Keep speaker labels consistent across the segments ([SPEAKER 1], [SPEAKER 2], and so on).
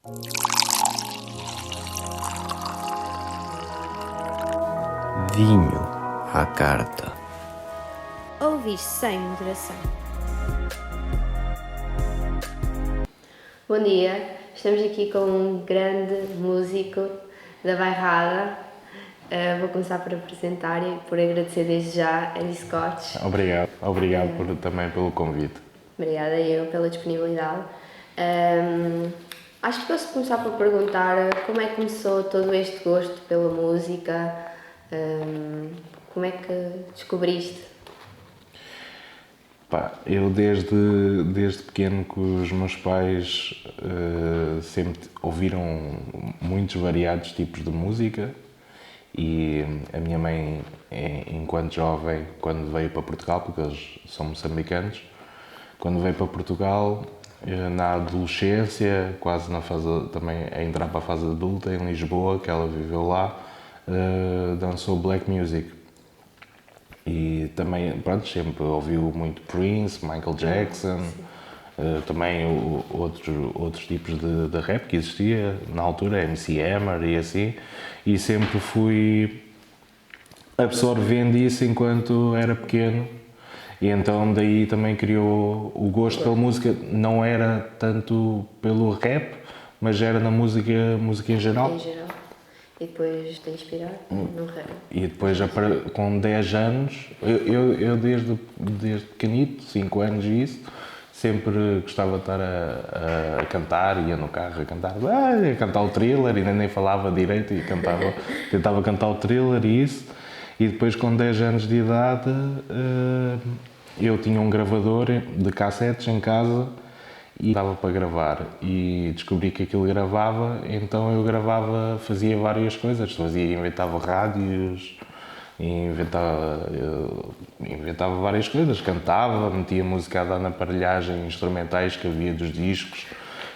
[SPEAKER 1] Vinho à carta.
[SPEAKER 2] Ouvir sem moderação. Bom dia, estamos aqui com um grande músico da Bairrada. Vou começar por apresentar e por agradecer desde já a Andy Scott.
[SPEAKER 3] Obrigado também pelo convite.
[SPEAKER 2] Obrigada eu pela disponibilidade. Acho que posso começar por perguntar como é que começou todo este gosto pela música, como é que descobriste?
[SPEAKER 3] Eu desde pequeno que os meus pais sempre ouviram muitos variados tipos de música e a minha mãe, enquanto jovem, quando veio para Portugal, porque eles são moçambicanos, quando veio para Portugal, na adolescência, quase na fase, também a entrar para a fase adulta, em Lisboa, que ela viveu lá, dançou black music. E também, pronto, sempre ouviu muito Prince, Michael Jackson, também outros tipos de rap que existia na altura, MC Hammer e assim, e sempre fui absorvendo isso enquanto era pequeno. E então daí também criou o gosto pela música, não era tanto pelo rap, mas era na música em geral.
[SPEAKER 2] Em geral. E depois te inspirar no rap.
[SPEAKER 3] E depois, com 10 anos, eu desde pequenito, 5 anos e isso, sempre gostava de estar a cantar, ia no carro a cantar o Thriller, ainda nem falava direito e tentava cantar o Thriller e isso. E depois, com 10 anos de idade, eu tinha um gravador de cassetes em casa e dava para gravar e descobri que aquilo gravava, então eu gravava, fazia várias coisas, inventava rádios, inventava várias coisas, cantava, metia música a dar na aparelhagem, instrumentais que havia dos discos,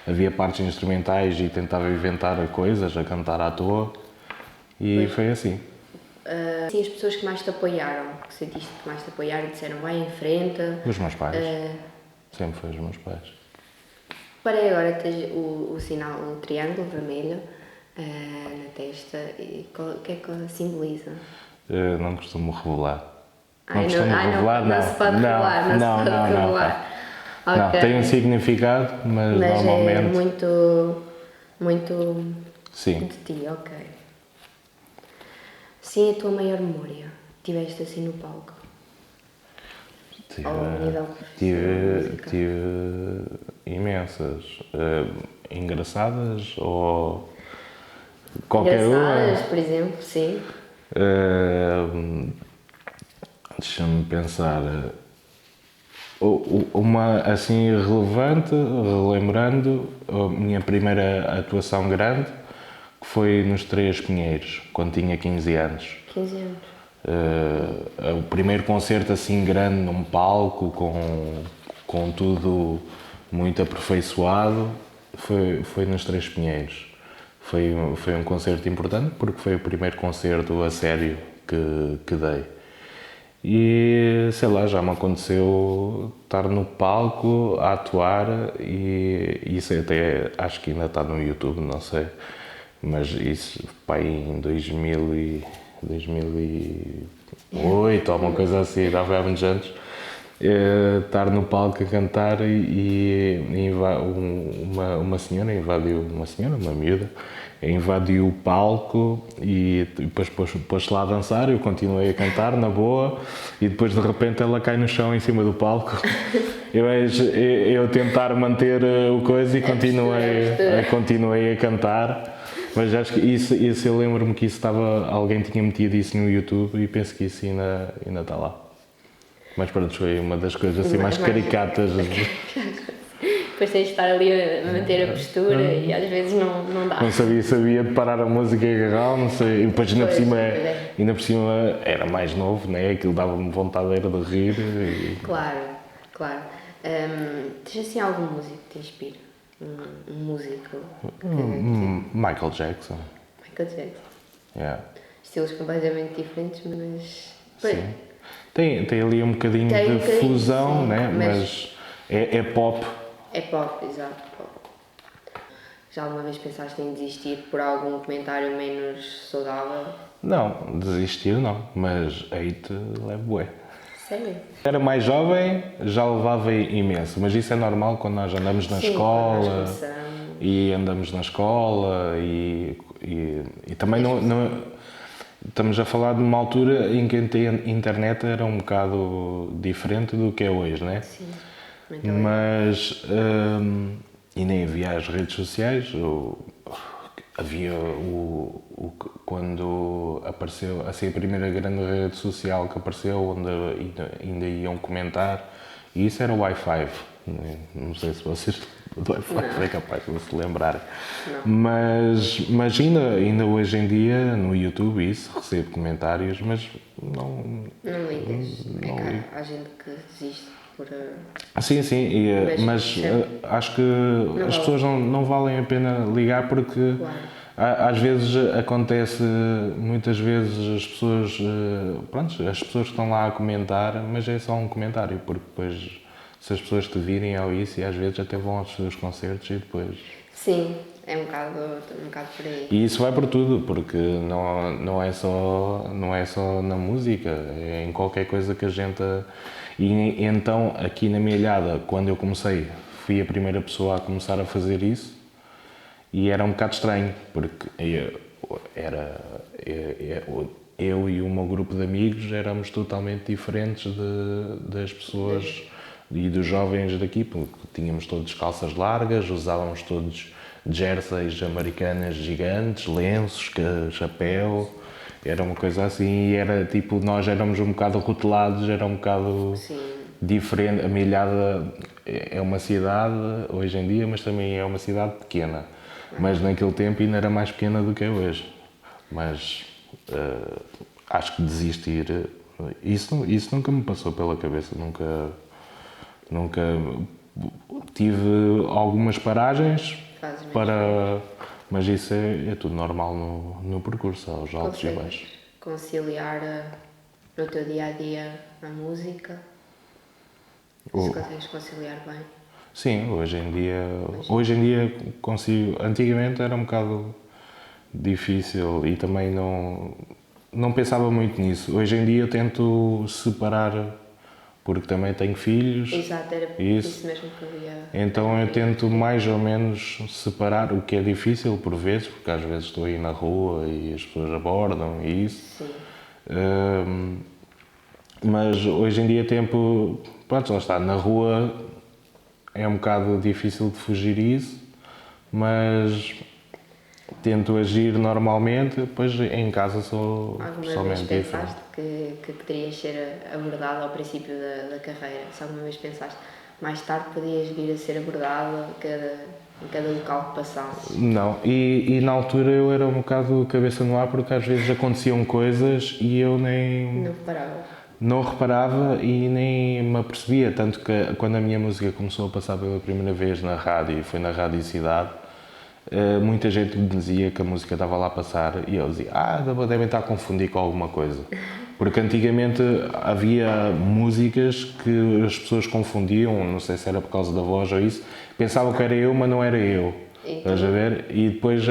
[SPEAKER 3] havia partes instrumentais e tentava inventar coisas, a cantar à toa e foi assim.
[SPEAKER 2] Sim, as pessoas que mais te apoiaram, que sentiste que mais te apoiaram e disseram vai em frente.
[SPEAKER 3] Os meus pais, sempre foi os meus pais.
[SPEAKER 2] Parei agora, tens o sinal, o triângulo vermelho na testa, e o que é que simboliza?
[SPEAKER 3] Não costumo revelar.
[SPEAKER 2] Não se pode revelar, não se pode revelar.
[SPEAKER 3] Não, tem um significado, mas normalmente...
[SPEAKER 2] é muito
[SPEAKER 3] Sim.
[SPEAKER 2] de ti, ok. Sim, a tua maior memória, tiveste assim no palco?
[SPEAKER 3] Tive imensas. Engraçadas ou qualquer
[SPEAKER 2] engraçadas, por exemplo, sim.
[SPEAKER 3] Deixa-me pensar. Uma assim relevante, relembrando, a minha primeira atuação grande, que foi nos Três Pinheiros, quando tinha 15 anos.
[SPEAKER 2] 15 anos.
[SPEAKER 3] O primeiro concerto assim grande num palco, com tudo muito aperfeiçoado, foi nos Três Pinheiros. Foi um concerto importante porque foi o primeiro concerto a sério que dei. E sei lá, já me aconteceu estar no palco a atuar e isso até acho que ainda está no YouTube, não sei, mas isso em 2008 ou uma coisa assim, já foi há muitos anos. Estar no palco a cantar e uma senhora invadiu, uma miúda, invadiu o palco e depois pôs-se lá a dançar, eu continuei a cantar na boa e depois de repente ela cai no chão em cima do palco. Eu tentar manter o coisa e continuei a cantar, mas acho que isso eu lembro-me que alguém tinha metido isso no YouTube e penso que isso ainda está lá. Mas pronto, foi uma das coisas assim mais caricatas.
[SPEAKER 2] Depois tens de estar ali a manter a postura e às vezes não dá.
[SPEAKER 3] Não sabia de parar a música e agarrar, não sei. E depois ainda por cima era mais novo, né? Aquilo dava-me vontade era de rir.
[SPEAKER 2] Claro. Tens assim algum músico que te inspira? Um músico?
[SPEAKER 3] Michael Jackson.
[SPEAKER 2] Michael Jackson.
[SPEAKER 3] Yeah.
[SPEAKER 2] Estilos completamente diferentes, mas...
[SPEAKER 3] Sim. Tem ali um bocadinho de fusão, sim, né? Mas é pop.
[SPEAKER 2] É pop, exato. Pop. Já alguma vez pensaste em desistir por algum comentário menos saudável?
[SPEAKER 3] Não, desistir não, mas hate levo bué.
[SPEAKER 2] Sério?
[SPEAKER 3] Era mais jovem, já levava imenso, mas isso é normal quando nós andamos na
[SPEAKER 2] Sim,
[SPEAKER 3] escola
[SPEAKER 2] quando nós começamos.
[SPEAKER 3] e andamos na escola e também não. Estamos a falar de uma altura em que a internet era um bocado diferente do que é hoje, não é?
[SPEAKER 2] Sim.
[SPEAKER 3] Mas e nem havia as redes sociais, havia quando apareceu assim a primeira grande rede social que apareceu onde ainda iam comentar, e isso era o Wi-Fi. Não sei se vocês do Wi-Fi é capaz de se lembrarem. Mas ainda hoje em dia no YouTube isso recebo comentários, mas não
[SPEAKER 2] ligas.
[SPEAKER 3] não
[SPEAKER 2] é
[SPEAKER 3] ligo.
[SPEAKER 2] que há gente que desiste por.
[SPEAKER 3] Sim, mas acho que as
[SPEAKER 2] vale.
[SPEAKER 3] pessoas não valem a pena ligar porque
[SPEAKER 2] Claro.
[SPEAKER 3] às vezes acontece, muitas vezes as pessoas, pronto, as pessoas que estão lá a comentar, mas é só um comentário, porque depois se as pessoas te virem ou isso, e às vezes até vão aos seus concertos e depois...
[SPEAKER 2] Sim, é um bocado por aí.
[SPEAKER 3] E isso vai por tudo, porque não é só na música, é em qualquer coisa que a gente... E então, aqui na minha ilhada, quando eu comecei, fui a primeira pessoa a começar a fazer isso e era um bocado estranho, porque eu e o meu grupo de amigos éramos totalmente diferentes das pessoas e dos jovens daqui, porque tínhamos todos calças largas, usávamos todos jerseys americanas gigantes, lenços, chapéu, era uma coisa assim, e era tipo, nós éramos um bocado rotulados, era um bocado diferente. A minha ilhada é uma cidade hoje em dia, mas também é uma cidade pequena, mas naquele tempo ainda era mais pequena do que é hoje. Mas acho que desistir, isso nunca me passou pela cabeça, nunca tive algumas paragens mas isso é tudo normal no percurso, aos altos e baixos.
[SPEAKER 2] Conciliar no teu dia-a-dia a música? Se consegues conciliar bem?
[SPEAKER 3] Sim, hoje em dia consigo. Antigamente era um bocado difícil e também não pensava muito nisso. Hoje em dia eu tento separar, porque também tenho filhos.
[SPEAKER 2] Exato, era isso mesmo que eu ia...
[SPEAKER 3] Então eu tento mais ou menos separar, o que é difícil por vezes, porque às vezes estou aí na rua e as pessoas abordam e isso.
[SPEAKER 2] Sim.
[SPEAKER 3] Mas hoje em dia pronto, lá está, na rua é um bocado difícil de fugir isso, mas tento agir normalmente, depois em casa sou pessoalmente
[SPEAKER 2] diferente.
[SPEAKER 3] diferente.
[SPEAKER 2] Alguma vez pensaste que poderias ser abordado ao princípio da carreira? Se alguma vez pensaste mais tarde podias vir a ser abordado em cada local que passasse?
[SPEAKER 3] Não, e na altura eu era um bocado cabeça no ar porque às vezes aconteciam coisas e eu nem... Não reparava e nem me apercebia, tanto que quando a minha música começou a passar pela primeira vez na rádio, e foi na Rádio Cidade, muita gente me dizia que a música estava lá a passar e eu dizia, devem estar a confundir com alguma coisa. Porque antigamente havia músicas que as pessoas confundiam, não sei se era por causa da voz ou isso, pensavam que era eu, mas não era eu. Estás a ver? E depois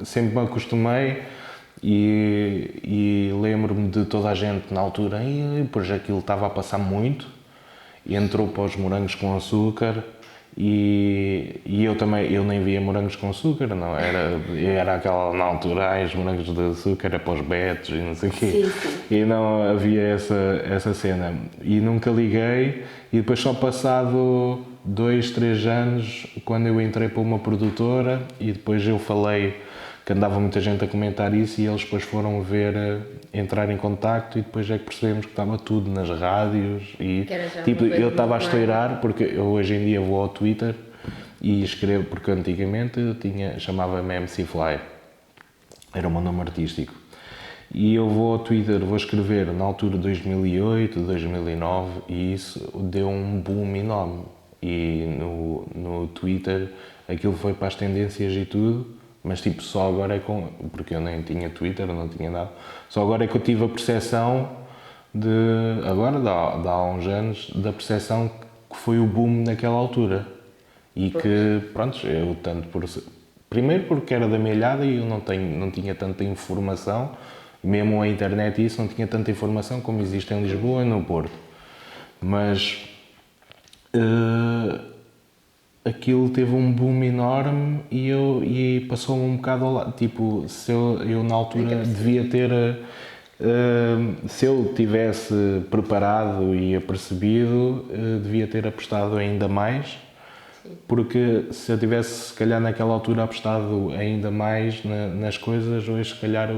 [SPEAKER 3] sempre me acostumei e lembro-me de toda a gente na altura, e depois aquilo estava a passar muito, e entrou para os morangos com açúcar. E eu nem via morangos com açúcar, não, era aquela na altura, os morangos de açúcar era para os betos e não sei o quê.
[SPEAKER 2] Sim.
[SPEAKER 3] E não havia essa cena. E nunca liguei, e depois só passado 2, 3 anos, quando eu entrei para uma produtora, e depois eu falei que andava muita gente a comentar isso, e eles depois foram entrar em contacto, e depois é que percebemos que estava tudo nas rádios e tipo, eu estava a estourar, porque eu hoje em dia vou ao Twitter e escrevo, porque antigamente chamava-me MC Fly, era o meu nome artístico, e eu vou ao Twitter, vou escrever na altura 2008, 2009, e isso deu um boom enorme, e no Twitter aquilo foi para as tendências e tudo. Mas tipo, só agora porque eu nem tinha Twitter, não tinha nada, só agora é que eu tive a percepção agora, há uns anos, da percepção que foi o boom naquela altura. E que, pronto, eu tanto por... Primeiro porque era da minha ilhada e eu não tinha tanta informação, mesmo a internet e isso não tinha tanta informação como existe em Lisboa e no Porto. Mas aquilo teve um boom enorme e passou-me um bocado ao lado. Tipo, se eu na altura devia ter... se eu tivesse preparado e apercebido, devia ter apostado ainda mais. Porque se eu tivesse, se calhar, naquela altura apostado ainda mais nas coisas, hoje, se calhar,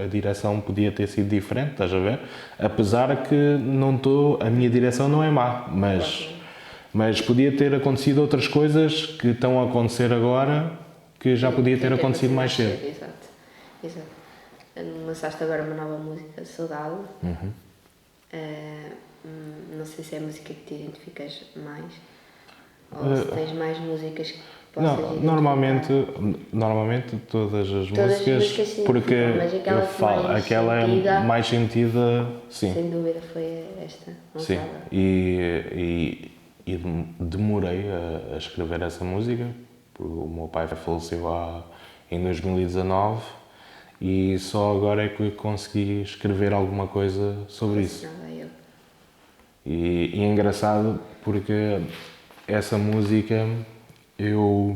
[SPEAKER 3] a direção podia ter sido diferente, estás a ver? Apesar que a minha direção não é má, mas podia ter acontecido outras coisas que estão a acontecer agora que já podia ter acontecido mais cedo.
[SPEAKER 2] Exato. Lançaste agora uma nova música, Saudade. Não sei se é a música que te identificas mais. Ou se tens mais músicas que possas identificar?
[SPEAKER 3] Normalmente todas as músicas, sim, porque eu falo, aquela é mais sentida, sim.
[SPEAKER 2] Sem dúvida foi esta.
[SPEAKER 3] Sim, e demorei a escrever essa música, porque o meu pai faleceu em 2019 e só agora é que consegui escrever alguma coisa sobre isso. E é engraçado porque essa música, eu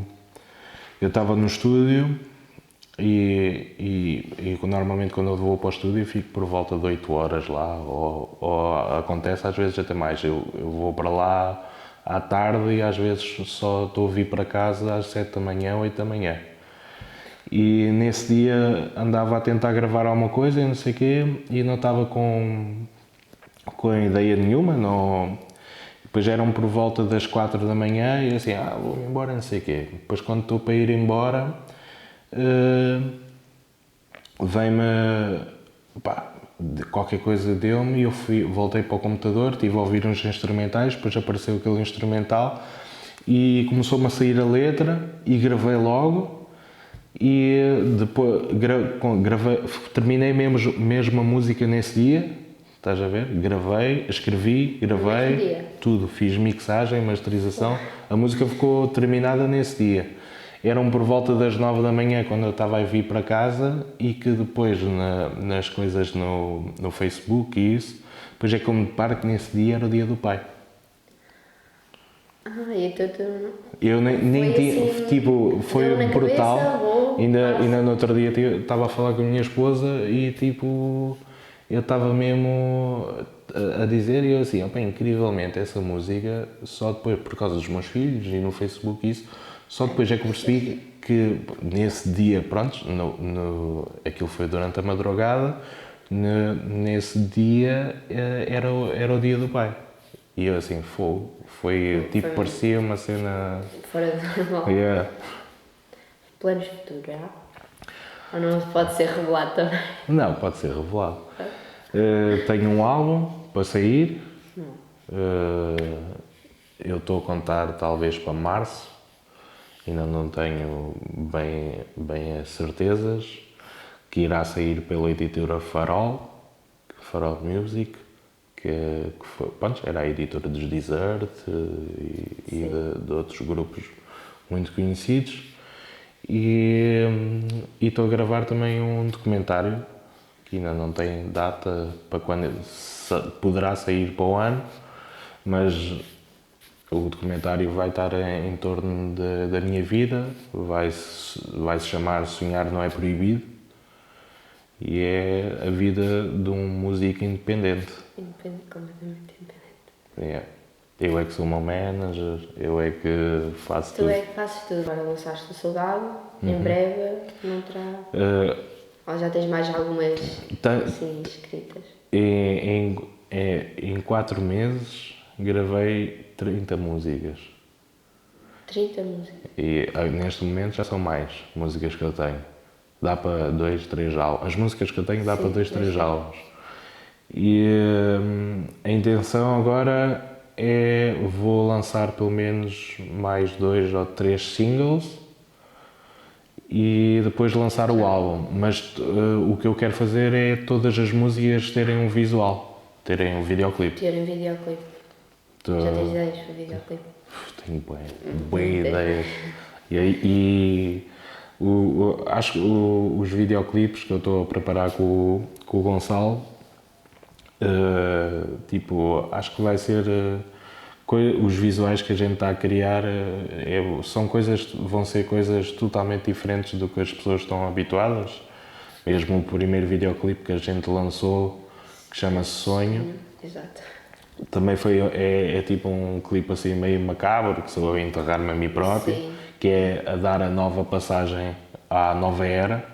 [SPEAKER 3] estava no estúdio e normalmente quando eu vou para o estúdio fico por volta de 8 horas lá, ou acontece às vezes até mais. Eu vou para lá à tarde e às vezes só estou a vir para casa às 7 da manhã, 8 da manhã. E nesse dia andava a tentar gravar alguma coisa e não sei o quê, e não estava com ideia nenhuma, não... Depois eram por volta das 4 da manhã e eu assim, vou-me embora, não sei o quê. Depois quando estou para ir embora, vem-me, qualquer coisa deu-me e eu voltei para o computador, estive a ouvir uns instrumentais, depois apareceu aquele instrumental e começou-me a sair a letra e gravei logo e depois terminei mesmo a música nesse dia. Estás a ver? Gravei, escrevi, tudo. Fiz mixagem, masterização. A música ficou terminada nesse dia. Eram por volta das 9 da manhã quando eu estava a vir para casa e que depois nas coisas no Facebook e isso, depois é que eu me deparo que nesse dia era o dia do pai.
[SPEAKER 2] Então
[SPEAKER 3] eu nem tinha,
[SPEAKER 2] assim,
[SPEAKER 3] tipo, foi brutal.
[SPEAKER 2] Cabeça,
[SPEAKER 3] ainda no outro dia estava a falar com a minha esposa e tipo... Eu estava mesmo a dizer e eu assim, incrivelmente essa música, só depois, por causa dos meus filhos e no Facebook isso, só depois é que percebi que nesse dia, pronto, aquilo foi durante a madrugada, nesse dia era o dia do pai. E eu assim, foi tipo, parecia uma cena...
[SPEAKER 2] Fora do normal.
[SPEAKER 3] Yeah.
[SPEAKER 2] Planos futuros, ou não pode ser revelado também?
[SPEAKER 3] Não, pode ser revelado. Tenho um álbum para sair. Eu estou a contar talvez para março. Ainda não tenho bem as certezas. Que irá sair pela editora Farol Music, que foi, pronto, era a editora dos Desert e de outros grupos muito conhecidos. E estou a gravar também um documentário que ainda não tem data para quando poderá sair para o ano, mas o documentário vai estar em torno da minha vida, vai se chamar Sonhar Não É Proibido e é a vida de um músico independente.
[SPEAKER 2] Completamente independente.
[SPEAKER 3] Yeah. Eu é que sou o meu manager, eu é que faço tudo.
[SPEAKER 2] Tu é que fazes tudo. Agora lançaste o Soldado, em breve não terá... Ou já tens mais algumas assim, escritas?
[SPEAKER 3] Em 4 meses gravei 30 músicas.
[SPEAKER 2] 30 músicas?
[SPEAKER 3] E neste momento já são mais músicas que eu tenho. Dá para 2, 3 álbuns. As músicas que eu tenho dá para 2, 3 álbuns. E a intenção agora vou lançar pelo menos mais 2 ou 3 singles e depois lançar o álbum. Mas o que eu quero fazer é todas as músicas terem um visual, terem um videoclipe.
[SPEAKER 2] Já tens ideias para videoclipe?
[SPEAKER 3] Tenho boas ideias. Acho que os videoclipes que eu estou a preparar com o Gonçalo, acho que vai ser os visuais que a gente está a criar vão ser coisas totalmente diferentes do que as pessoas estão habituadas. Mesmo o primeiro videoclipe que a gente lançou, que chama-se Sonho.
[SPEAKER 2] Exato.
[SPEAKER 3] Também é tipo um clipe assim meio macabro, que sou eu a enterrar-me a mim próprio.
[SPEAKER 2] Sim.
[SPEAKER 3] Que é a dar a nova passagem à nova era.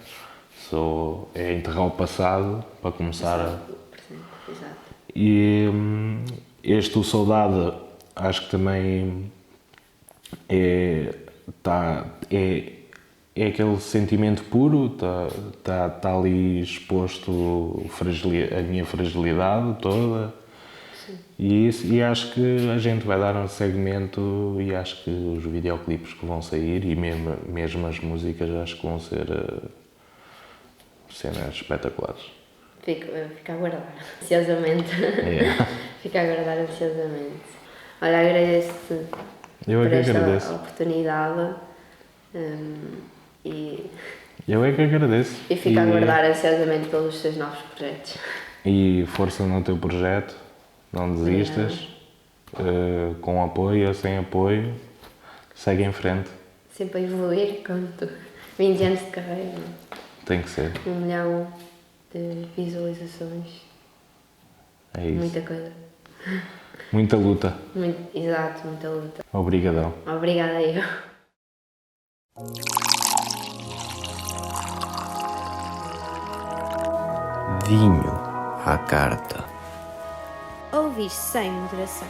[SPEAKER 3] É enterrar o passado para começar
[SPEAKER 2] Exato.
[SPEAKER 3] E o Saudade, acho que também é aquele sentimento puro, está ali exposto a minha fragilidade toda. E acho que a gente vai dar um segmento e acho que os videoclipes que vão sair e mesmo as músicas acho que vão ser cenas espetaculares.
[SPEAKER 2] Fico a aguardar ansiosamente. Fico a aguardar ansiosamente. Olha, agradeço-te por esta oportunidade
[SPEAKER 3] eu é que agradeço.
[SPEAKER 2] E fico a aguardar ansiosamente pelos teus novos projetos.
[SPEAKER 3] E força no teu projeto, não desistas, com apoio ou sem apoio, segue em frente.
[SPEAKER 2] Sempre a evoluir, como tu. 20 anos de carreira.
[SPEAKER 3] Tem que ser.
[SPEAKER 2] 1 milhão de visualizações.
[SPEAKER 3] É isso.
[SPEAKER 2] Muita coisa.
[SPEAKER 3] Muita luta.
[SPEAKER 2] Exato, muita luta.
[SPEAKER 3] Obrigadão.
[SPEAKER 2] Obrigada eu.
[SPEAKER 1] Vinho à carta.
[SPEAKER 4] Ouvir sem moderação.